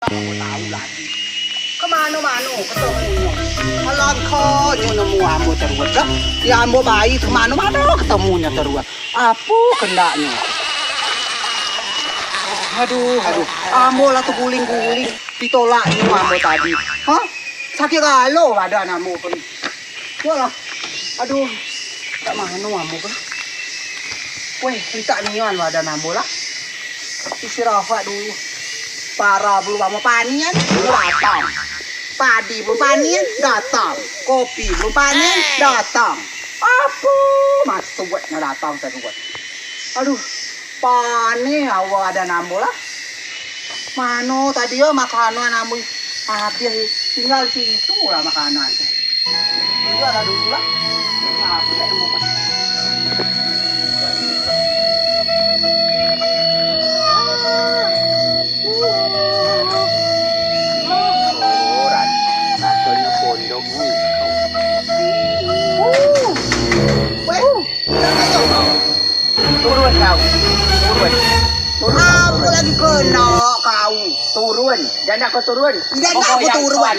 Kamu tahu lagi. Kemana-mana ketemunya. Kalau kau nemu ambo terus, ya ambo bayi kemana-mana ketemunya terus. Apa kendaknya? Aduh, ambo lah tuh guling-guling ditolak ini ambo tadi. Hah? Sakit galo badan ambo kan. Yalah. Aduh, tak mana ambo kan? Weh, minta nian badan ambo lah. Istirahat dulu. Para belum mau panen datang, padi belum panen datang, kopi belum panen datang, apa mas buat datang terus. Aduh, panen awal ada nambol lah. Mano tadi yo makanan namu habis tinggal situ lah makanan. Tinggal ada dulu lah. Nah, aku tak mau pas. Turun kau, turun. Apa lagi kena kau? Turun, jangan kau turun. Jangan aku turun.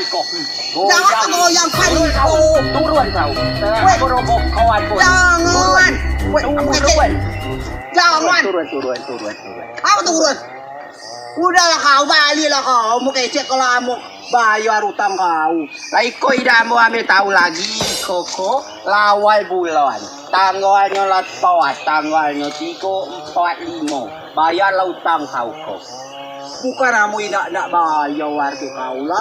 Jangan aku goyangkan kau. Turun kau. Berobok kawan kau. Jangan. Turun. Jangan. Turun. Aku turun. Udahlah kau balilah kau. Mau kecek kalau kamu bayar utang kau. Lah iko ida mau ambil tahu lagi koko lawal bulan. Tanggalnya lepas, tanggalnya 3, 4, 5. Bayarlah utang kau kok. Bukan kamu tidak bayar ke kau lah.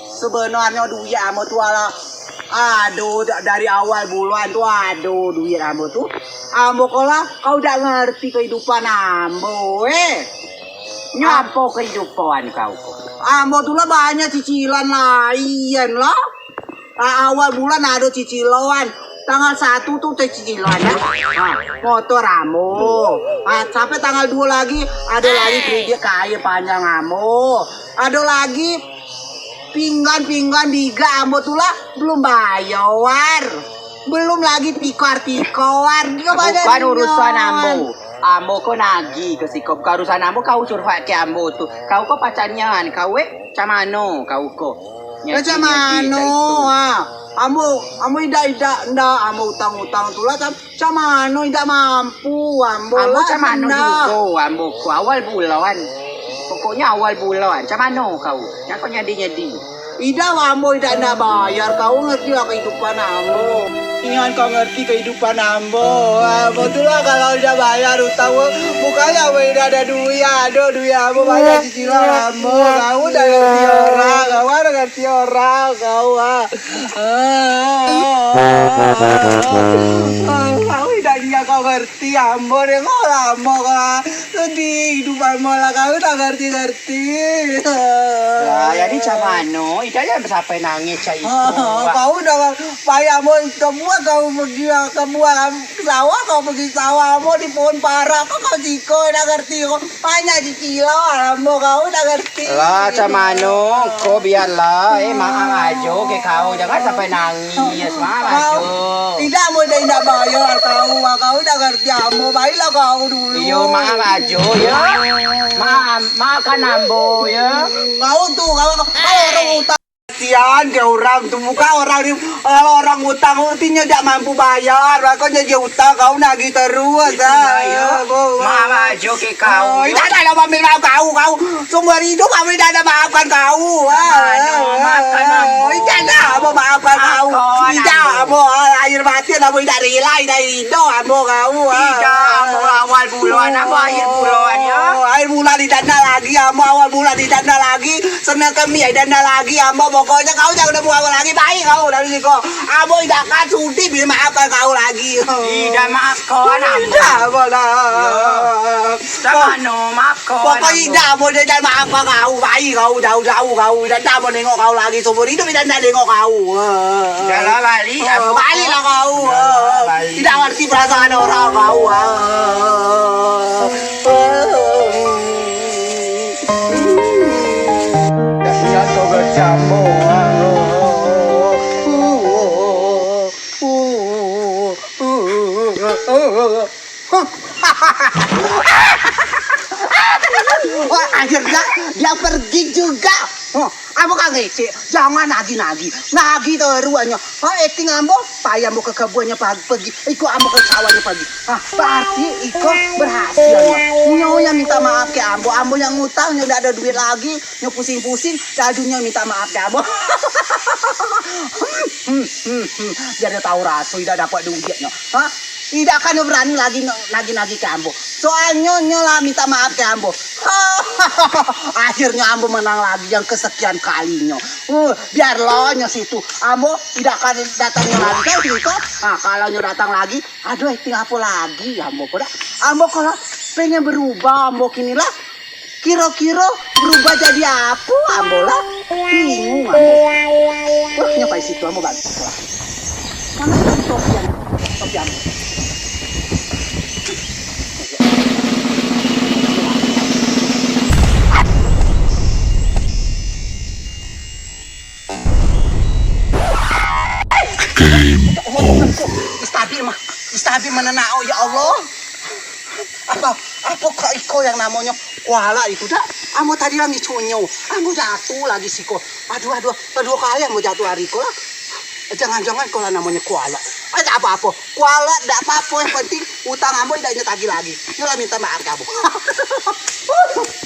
Sebenarnya duit kamu tu lah. Aduh, dari awal bulan tu aduh duit kamu tu. Kamu kau dah ngerti kehidupan kamu Nyapa kehidupan kau kok. Kamu tu lah banyak cicilan lain lah. Awal bulan ada cicilan. Tanggal 1 tuh cicilan ya. Motor kamu. Sampai tanggal 2 lagi ada lagi kredit kaya panjang kamu. Ada lagi pinggan diga kamu tuh lah belum bayar. Belum lagi tikar. Bukan urusan kamu. Ambo kau nagi ke sikop urusan ambo kau curhat ke ambo tuh. Kau kok pacarnya kau camano kau kok. Camano Ambo tidak ambo utang tu lah camano tidak mampu ambo camano juga ambo awal bulan pokoknya awal bulan camano kau yang kau nyadi ida ambo tidak bayar kau ngerti lah kehidupan ambo. Ingat kau ngerti kehidupan ambo. Ambo tu lah kalau udah bayar utang bukannya ambo tidak ada duit ambo bayar cicilan ambo. Kau udah ngerti orang kau kau tidak ingat kau ngerti ambo deh ambo sedih hidupan malah kau tak ngerti lah jadi camano idanya sampai nangis itu kau udah payah mau kau pergi ke sawah kau pergi sawah mau di pohon parah kau jiko udah ngerti kau banyak cicilan ambo kau udah ngerti lah camano kau biarlah maaf aja ke kau jangan sampai nangis maaf aja tidak mau tidak bayar kau udah ngerti ambo baiklah kau dulu iya maaf aja ya makan ambo ya kau tuh kau orang utang kasihan ke orang tuh muka orang utang artinya tidak mampu bayar makanya dia utang kau nagih terus maaf aja ke kau tidak ada ambil maaf kau sumber hidup kamu tidak ada maafkan kau maafkan ambo tidak ada maafkan kau tidak ambo air mati ambo tidak rela tidak rindu ambo kau tidak ambo awal bulan ambo akhir bulan ya akhir bulan didana lagi ambo awal bulan didana lagi senang kami didana lagi ambo pokoknya kau jangan udah buat lagi baik kau dari situ ambo tidak akan sudi biar maafkan kau lagi tidak maafkan ambo maafkan pokoknya tidak ambo tidak maafkan kau baik kau jauh kau tidak mau nengok kau lagi seumur hidup tidak nengok kau jangan balik lah kau tidak ngerti perasaan orang kau dan kau bercampur Wah, akhirnya dia pergi juga. Oh, amo kang ngece, jangan nagi-nagi. Nagi teruannya. Acting ambo, payah mo ke kebunnya pergi. Iko amo ke sawahnya pergi. Berarti Iko berhasil. Nyonya minta maaf ke ambo. Ambo yang ngutang, nyonya ada duit lagi. Nyo pusing-pusing, dadunya minta maaf ke ambo. Jadi tahu rasa, tidak dapat duitnya. Tidak akan berani lagi nagi-nagi ke ambo. Soalnya nyola minta maaf ke ambo. Akhirnya ambo menang lagi yang kesekian kalinya. Biar lo situ. Ambo tidak akan datangnya lagi kan gitu. Nah, kalau nyo datang lagi, aduh tinggal apa lagi ambo pada. Ambo kalau pengen berubah ambo kini lah. Kira-kira berubah jadi apa ambo lah? Bingung ambo. Wah, nyampe situ ambo balik lah. Mana itu Sofian? Sofian. Istabil mana nao ya Allah. Apa kok Iko yang namanya kuala itu dah. Amo tadi lagi cunyo. Amo jatuh lagi siko. Aduh kali amo jatuh hari Iko lah. Jangan-jangan kalau namanya kuala. Ada apa-apa. Kuala tidak apa-apa, yang penting utang amo tidak ingat lagi. Nyola minta maaf kamu.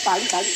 Tali.